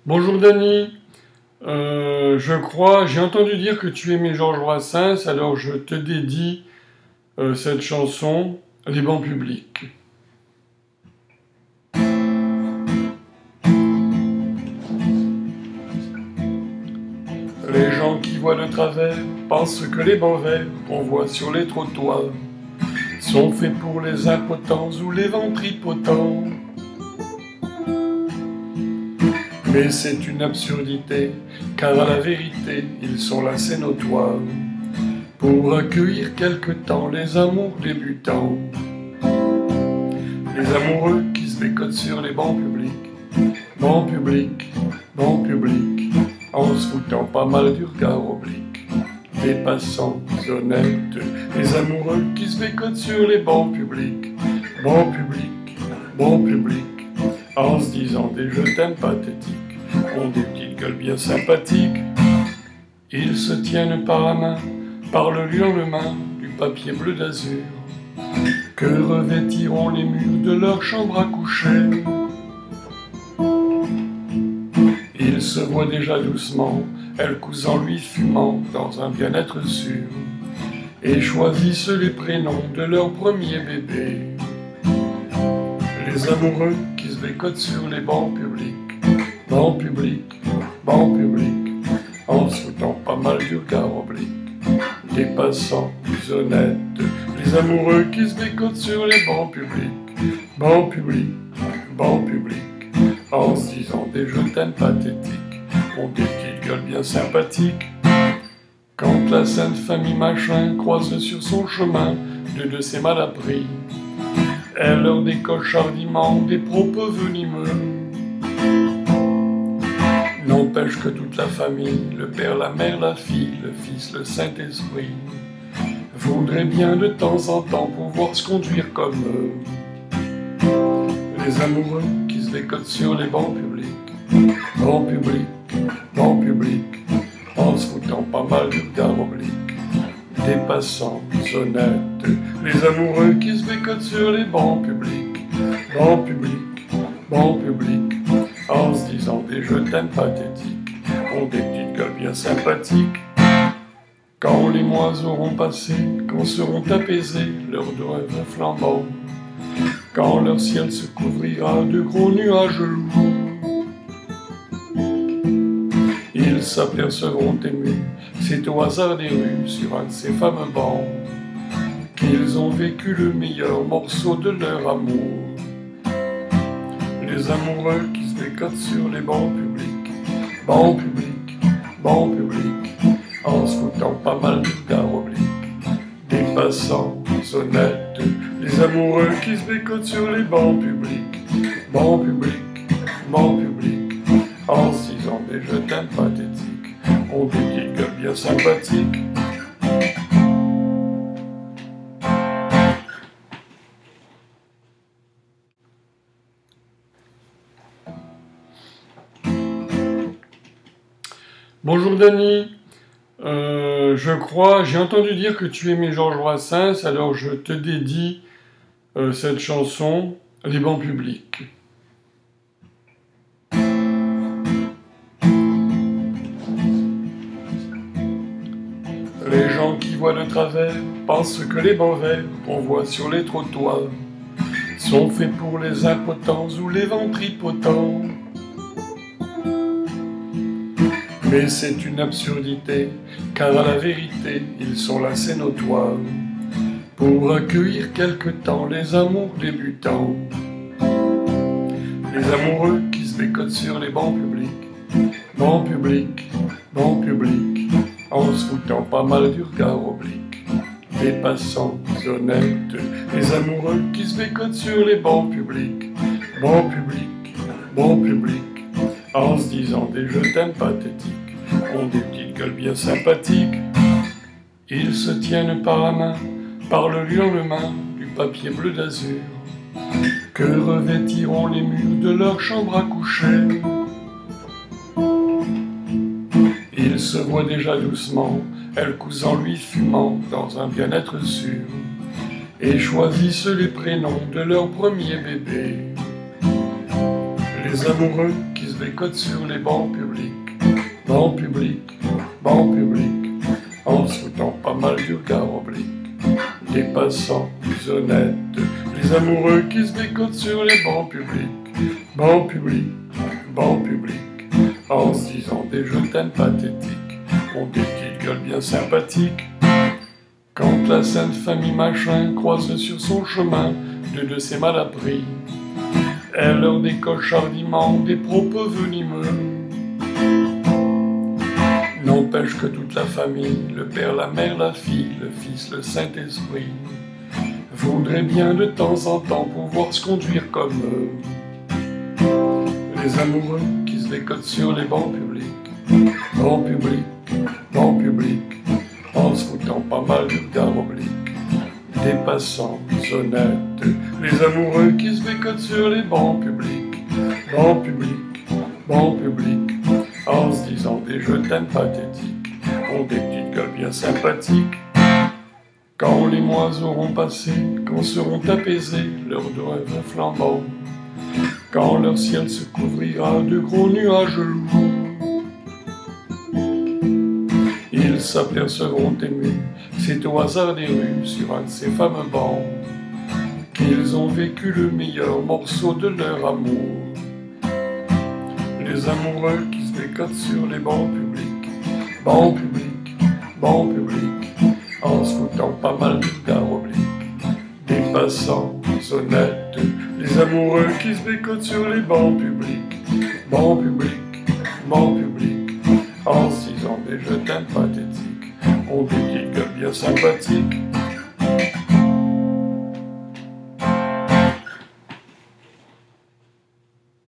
Bonjour Dany. J'ai entendu dire que tu aimais Georges Brassens, alors je te dédie cette chanson, Les bancs publics. Les gens qui voient de travers pensent que les bancs verts qu'on voit sur les trottoirs sont faits pour les impotents ou les ventripotents. Mais c'est une absurdité, car à la vérité, ils sont là, c'est notoire, pour accueillir quelque temps les amours débutants. Les amoureux qui se bécotent sur les bancs publics, bancs publics, bancs publics, en se foutant pas mal du regard oblique des passants honnêtes. Les amoureux qui se bécotent sur les bancs publics, bancs publics, bancs publics, en se disant des je t'aime pathétiques, ont des petites gueules bien sympathiques. Ils se tiennent par la main, par le lendemain du papier bleu d'azur que revêtiront les murs de leur chambre à coucher. Ils se voient déjà doucement, elle cousant lui fumant dans un bien-être sûr, et choisissent les prénoms de leur premier bébé. Les amoureux qui se bécotent sur les bancs publics, bancs publics, bancs publics, en se foutant pas mal du regard oblique des passants honnêtes. Les amoureux qui se bécotent sur les bancs publics, bancs publics, bancs publics, en se disant des je t'aime pathétiques, ont des petites gueules bien sympathiques. Quand la sainte famille machin croise sur son chemin deux de ses malappris, elle leur décoche hardiment des propos venimeux. N'empêche que toute la famille, le père, la mère, la fille, le fils, le Saint-Esprit, voudraient bien de temps en temps pouvoir se conduire comme eux. Les amoureux qui se bécotent sur les bancs publics, bancs publics, bancs publics, en se foutant pas mal du regard oblique des passants honnêtes. Les amoureux qui se bécotent sur les bancs publics, bancs publics, bancs publics, en se disant des je t'aime pathétiques, ont des petites gueules bien sympathiques. Quand les mois auront passé, quand seront apaisés leurs rêves flambants, quand leur ciel se couvrira de gros nuages lourds, ils s'apercevront émus, c'est au hasard des rues, sur un de ces fameux bancs, qu'ils ont vécu le meilleur morceau de leur amour. Les amoureux qui se bécotent sur les bancs publics, bancs publics, bancs publics, en se foutant pas mal du regard oblique des passants honnêtes. Les amoureux qui se bécotent sur les bancs publics, bancs publics, bancs publics, en se disant des je t'aime pathétiques, ont des petites gueules bien sympathiques. Bonjour Dany. J'ai entendu dire que tu aimais Georges Brassens, alors je te dédie cette chanson, Les bancs publics. Les gens qui voient de travers pensent que les bancs verts qu'on voit sur les trottoirs sont faits pour les impotents ou les ventripotents. Mais c'est une absurdité, car à la vérité, ils sont là, c'est notoire, pour accueillir quelque temps les amours débutants. Les amoureux qui se bécotent sur les bancs publics, bancs publics, bancs publics, en se foutant pas mal du regard oblique des passants honnêtes. Les amoureux qui se bécotent sur les bancs publics, bancs publics, bancs publics, en se disant des je t'aime pathétiques, ont des petites gueules bien sympathiques. Ils se tiennent par la main, par le lendemain du papier bleu d'azur que revêtiront les murs de leur chambre à coucher. Ils se voient déjà doucement, elle cousant lui fumant dans un bien-être sûr, et choisissent les prénoms de leur premier bébé. Les amoureux qui se bécotent sur les bancs publics, bancs publics, bancs publics, en se foutant pas mal du regard oblique des passants honnêtes. Les amoureux qui se bécotent sur les bancs publics, bancs publics, bancs publics, en se disant des je t'aime pathétiques, ont des petites gueules bien sympathiques. Quand la sainte famille machin croise sur son chemin deux de ces malappris, elle leur décoche hardiment des propos venimeux. N'empêche que toute la famille, le père, la mère, la fille, le fils, le Saint-Esprit, voudrait bien de temps en temps pouvoir se conduire comme eux. Les amoureux qui se décotent sur les bancs publics, bancs publics, bancs publics, en se foutant pas mal du regard oblique des passants honnêtes. Les amoureux qui se bécotent sur les bancs publics, bancs publics, bancs publics, en se disant des je t'aime pathétiques, ont des petites gueules bien sympathiques. Quand les mois auront passé, quand seront apaisés leurs rêves flambants, quand leur ciel se couvrira de gros nuages lourds, ils s'apercevront émus, c'est au hasard des rues, sur un de ces fameux bancs, qu'ils ont vécu le meilleur morceau de leur amour. Les amoureux qui se décotent sur les bancs publics, bancs publics, bancs publics, en se foutant pas mal du regard oblique des passants honnêtes. Les amoureux qui se bécotent sur les bancs publics, bancs publics, bancs publics, en se disant des je t'aime pathétiques, ont des petites gueules bien sympathiques.